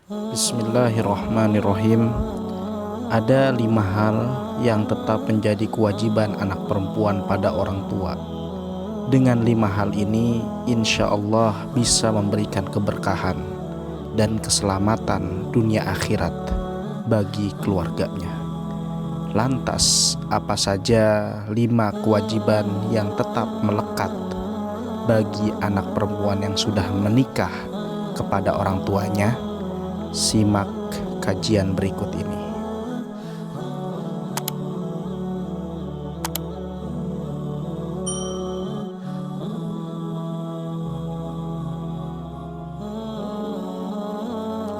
Bismillahirrahmanirrahim. Ada 5 hal yang tetap menjadi kewajiban anak perempuan pada orang tua. Dengan 5 hal ini, insya Allah bisa memberikan keberkahan dan keselamatan dunia akhirat bagi keluarganya. Lantas, apa saja 5 kewajiban yang tetap melekat bagi anak perempuan yang sudah menikah kepada orang tuanya? Simak kajian berikut ini.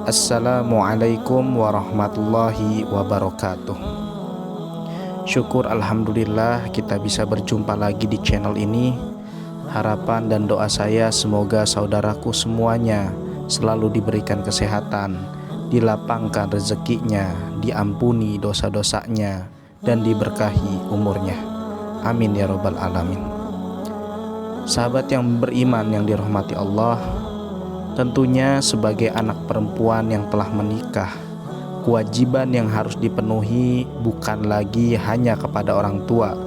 Assalamualaikum warahmatullahi wabarakatuh. Syukur alhamdulillah kita bisa berjumpa lagi di channel ini. Harapan dan doa saya semoga saudaraku semuanya selalu diberikan kesehatan, dilapangkan rezekinya, diampuni dosa-dosanya, dan diberkahi umurnya. Amin ya rabbal alamin. Sahabat yang beriman yang dirahmati Allah, tentunya sebagai anak perempuan yang telah menikah, kewajiban yang harus dipenuhi bukan lagi hanya kepada orang tua,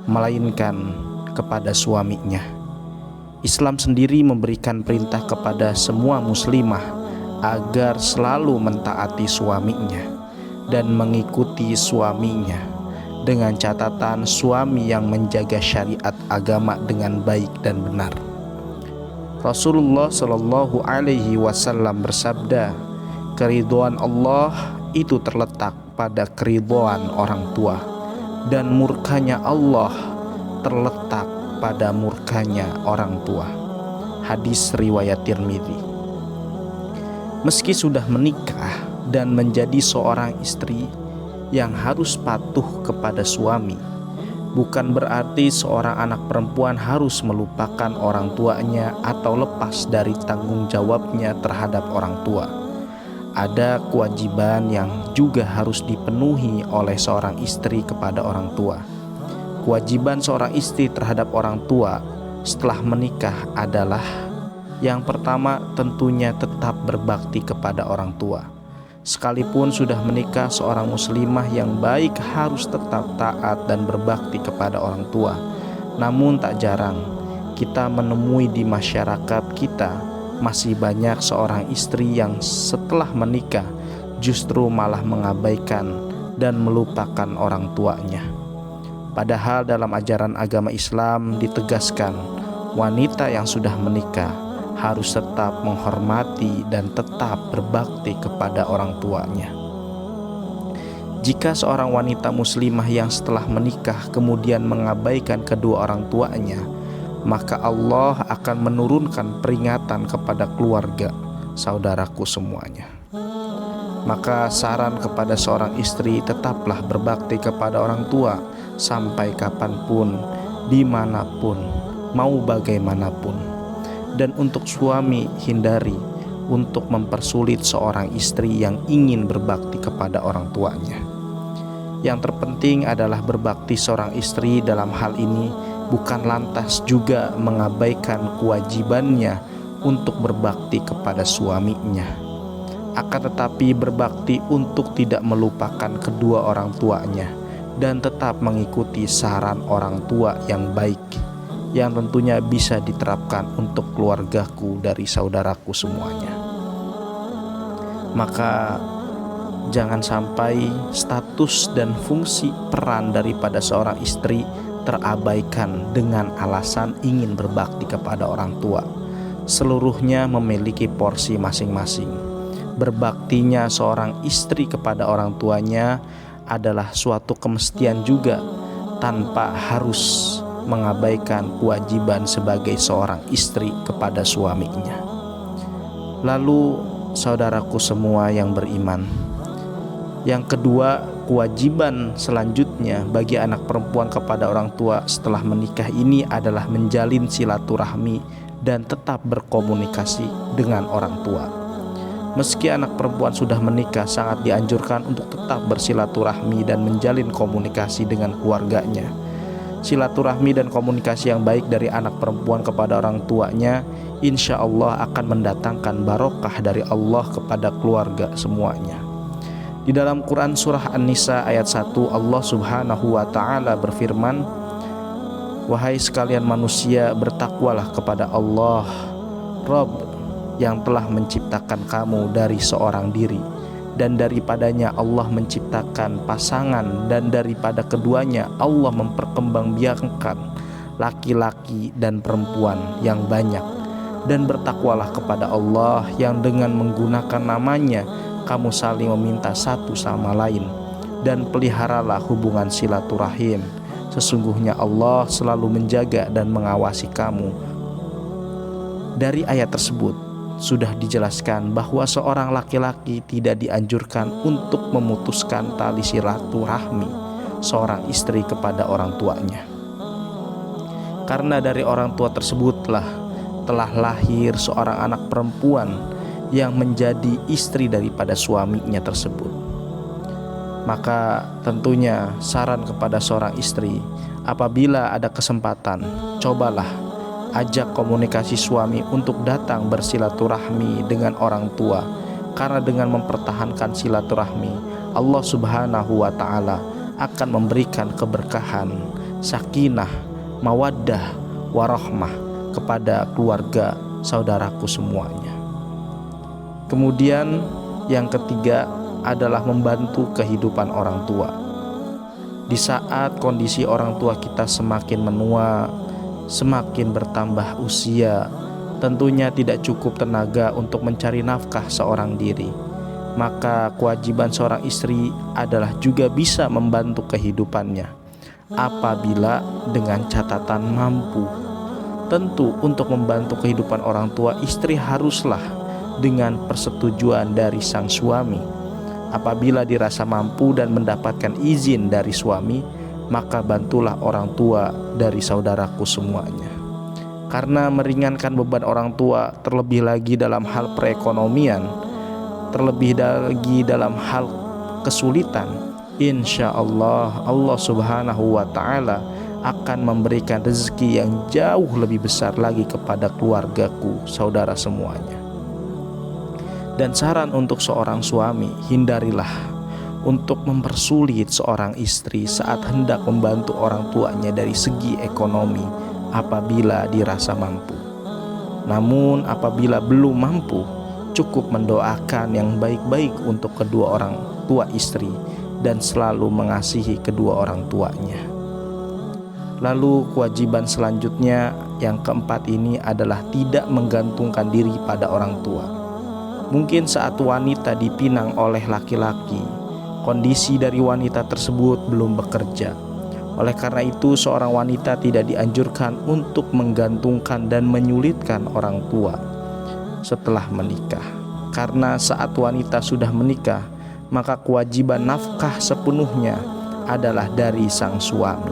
melainkan kepada suaminya. Islam sendiri memberikan perintah kepada semua muslimah agar selalu mentaati suaminya dan mengikuti suaminya, dengan catatan suami yang menjaga syariat agama dengan baik dan benar. Rasulullah Shallallahu Alaihi Wasallam bersabda, keridhaan Allah itu terletak pada keridhaan orang tua, dan murkanya Allah terletak pada murkanya orang tua. Hadis riwayat Tirmidzi. Meski sudah menikah dan menjadi seorang istri yang harus patuh kepada suami, bukan berarti seorang anak perempuan harus melupakan orang tuanya atau lepas dari tanggung jawabnya terhadap orang tua. Ada kewajiban yang juga harus dipenuhi oleh seorang istri kepada orang tua. Kewajiban seorang istri terhadap orang tua setelah menikah adalah: yang pertama, tentunya tetap berbakti kepada orang tua. Sekalipun sudah menikah, seorang muslimah yang baik harus tetap taat dan berbakti kepada orang tua. Namun tak jarang kita menemui di masyarakat kita masih banyak seorang istri yang setelah menikah justru malah mengabaikan dan melupakan orang tuanya. Padahal dalam ajaran agama Islam ditegaskan, wanita yang sudah menikah harus tetap menghormati dan tetap berbakti kepada orang tuanya. Jika seorang wanita muslimah yang setelah menikah kemudian mengabaikan kedua orang tuanya, maka Allah akan menurunkan peringatan kepada keluarga, saudaraku semuanya. Maka saran kepada seorang istri, tetaplah berbakti kepada orang tua sampai kapanpun, dimanapun, mau bagaimanapun. Dan untuk suami, hindari untuk mempersulit seorang istri yang ingin berbakti kepada orang tuanya. Yang terpenting adalah berbakti seorang istri dalam hal ini bukan lantas juga mengabaikan kewajibannya untuk berbakti kepada suaminya, akan tetapi berbakti untuk tidak melupakan kedua orang tuanya dan tetap mengikuti saran orang tua yang baik, yang tentunya bisa diterapkan untuk keluargaku dari saudaraku semuanya. Maka jangan sampai status dan fungsi peran daripada seorang istri terabaikan dengan alasan ingin berbakti kepada orang tua. Seluruhnya memiliki porsi masing-masing. Berbaktinya seorang istri kepada orang tuanya adalah suatu kemestian juga, tanpa harus mengabaikan kewajiban sebagai seorang istri kepada suaminya. Lalu saudaraku semua yang beriman, yang kedua, kewajiban selanjutnya bagi anak perempuan kepada orang tua setelah menikah ini adalah menjalin silaturahmi dan tetap berkomunikasi dengan orang tua. Meski anak perempuan sudah menikah, sangat dianjurkan untuk tetap bersilaturahmi dan menjalin komunikasi dengan keluarganya. silaturahmi dan komunikasi yang baik dari anak perempuan kepada orang tuanya, insya Allah akan mendatangkan barokah dari Allah kepada keluarga semuanya. Di dalam Quran surah An-Nisa ayat 1, Allah subhanahu wa ta'ala berfirman, "Wahai sekalian manusia, bertakwalah kepada Allah, Rabb yang telah menciptakan kamu dari seorang diri, dan daripadanya Allah menciptakan pasangan, dan daripada keduanya Allah memperkembangbiakkan laki-laki dan perempuan yang banyak. Dan bertakwalah kepada Allah yang dengan menggunakan namanya kamu saling meminta satu sama lain, dan peliharalah hubungan silaturahim. Sesungguhnya Allah selalu menjaga dan mengawasi kamu." Dari ayat tersebut sudah dijelaskan bahwa seorang laki-laki tidak dianjurkan untuk memutuskan tali silaturahmi seorang istri kepada orang tuanya, karena dari orang tua tersebutlah telah lahir seorang anak perempuan yang menjadi istri daripada suaminya tersebut. Maka tentunya saran kepada seorang istri, apabila ada kesempatan, cobalah ajak komunikasi suami untuk datang bersilaturahmi dengan orang tua, karena dengan mempertahankan silaturahmi, Allah subhanahu wa ta'ala akan memberikan keberkahan, sakinah, mawaddah, warahmah kepada keluarga saudaraku semuanya. Kemudian yang ketiga adalah membantu kehidupan orang tua. Di saat kondisi orang tua kita semakin menua, semakin bertambah usia, tentunya tidak cukup tenaga untuk mencari nafkah seorang diri. Maka kewajiban seorang istri adalah juga bisa membantu kehidupannya, apabila dengan catatan mampu. Tentu untuk membantu kehidupan orang tua, istri haruslah dengan persetujuan dari sang suami. Apabila dirasa mampu dan mendapatkan izin dari suami, maka bantulah orang tua dari saudaraku semuanya. Karena meringankan beban orang tua, terlebih lagi dalam hal perekonomian, terlebih lagi dalam hal kesulitan, insya Allah Allah subhanahu wa ta'ala akan memberikan rezeki yang jauh lebih besar lagi kepada keluargaku, saudara semuanya. Dan saran untuk seorang suami, hindarilah untuk mempersulit seorang istri saat hendak membantu orang tuanya dari segi ekonomi apabila dirasa mampu. Namun apabila belum mampu, cukup mendoakan yang baik-baik untuk kedua orang tua istri dan selalu mengasihi kedua orang tuanya. Lalu kewajiban selanjutnya yang keempat ini adalah tidak menggantungkan diri pada orang tua. Mungkin saat wanita dipinang oleh laki-laki, kondisi dari wanita tersebut belum bekerja. Oleh karena itu, seorang wanita tidak dianjurkan untuk menggantungkan dan menyulitkan orang tua setelah menikah. Karena saat wanita sudah menikah, maka kewajiban nafkah sepenuhnya adalah dari sang suami.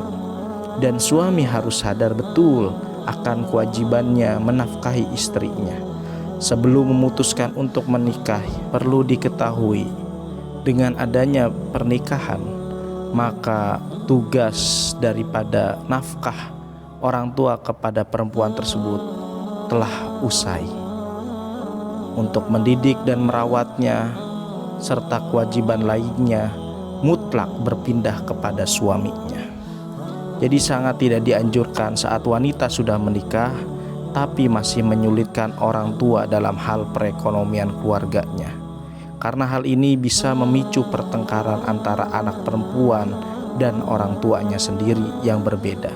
Dan suami harus sadar betul akan kewajibannya menafkahi istrinya. Sebelum memutuskan untuk menikah, perlu diketahui dengan adanya pernikahan, maka tugas daripada nafkah orang tua kepada perempuan tersebut telah usai. Untuk mendidik dan merawatnya serta kewajiban lainnya mutlak berpindah kepada suaminya. Jadi sangat tidak dianjurkan saat wanita sudah menikah tapi masih menyulitkan orang tua dalam hal perekonomian keluarganya. Karena hal ini bisa memicu pertengkaran antara anak perempuan dan orang tuanya sendiri yang berbeda.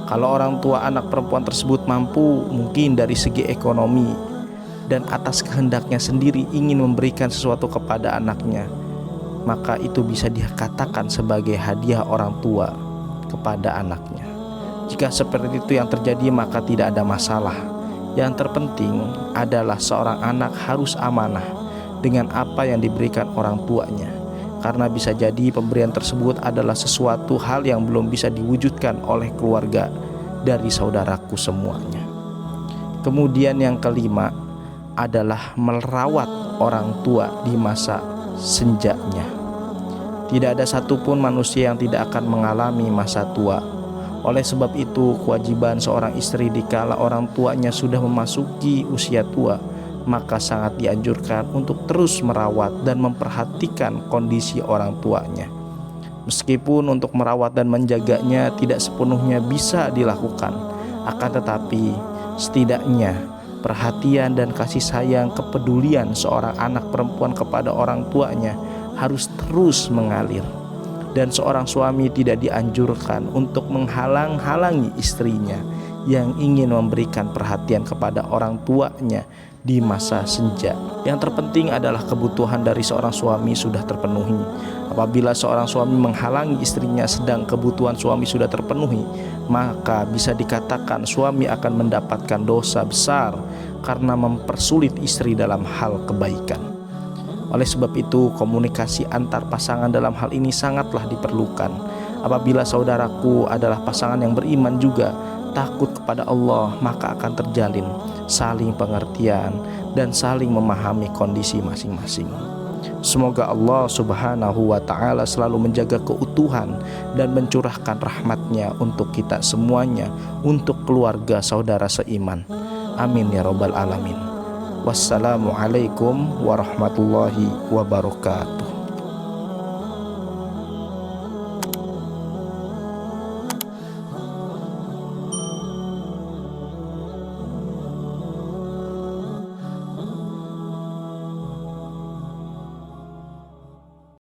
Kalau orang tua anak perempuan tersebut mampu mungkin dari segi ekonomi dan atas kehendaknya sendiri ingin memberikan sesuatu kepada anaknya, maka itu bisa dikatakan sebagai hadiah orang tua kepada anaknya. Jika seperti itu yang terjadi, maka tidak ada masalah. Yang terpenting adalah seorang anak harus amanah dengan apa yang diberikan orang tuanya, karena bisa jadi pemberian tersebut adalah sesuatu hal yang belum bisa diwujudkan oleh keluarga dari saudaraku semuanya. Kemudian yang kelima adalah merawat orang tua di masa senjanya. Tidak ada satupun manusia yang tidak akan mengalami masa tua. Oleh sebab itu, kewajiban seorang istri dikala orang tuanya sudah memasuki usia tua, maka sangat dianjurkan untuk terus merawat dan memperhatikan kondisi orang tuanya. Meskipun untuk merawat dan menjaganya tidak sepenuhnya bisa dilakukan, akan tetapi setidaknya perhatian dan kasih sayang, kepedulian seorang anak perempuan kepada orang tuanya harus terus mengalir. Dan seorang suami tidak dianjurkan untuk menghalang-halangi istrinya yang ingin memberikan perhatian kepada orang tuanya di masa senja. Yang terpenting adalah kebutuhan dari seorang suami sudah terpenuhi. Apabila seorang suami menghalangi istrinya sedang kebutuhan suami sudah terpenuhi, maka bisa dikatakan suami akan mendapatkan dosa besar karena mempersulit istri dalam hal kebaikan. Oleh sebab itu, komunikasi antar pasangan dalam hal ini sangatlah diperlukan. Apabila saudaraku adalah pasangan yang beriman juga, takut kepada Allah, maka akan terjalin saling pengertian dan saling memahami kondisi masing-masing. Semoga Allah Subhanahu wa Ta'ala selalu menjaga keutuhan dan mencurahkan rahmatnya untuk kita semuanya, untuk keluarga saudara seiman. Amin ya Rabbal Alamin. Wassalamualaikum warahmatullahi wabarakatuh.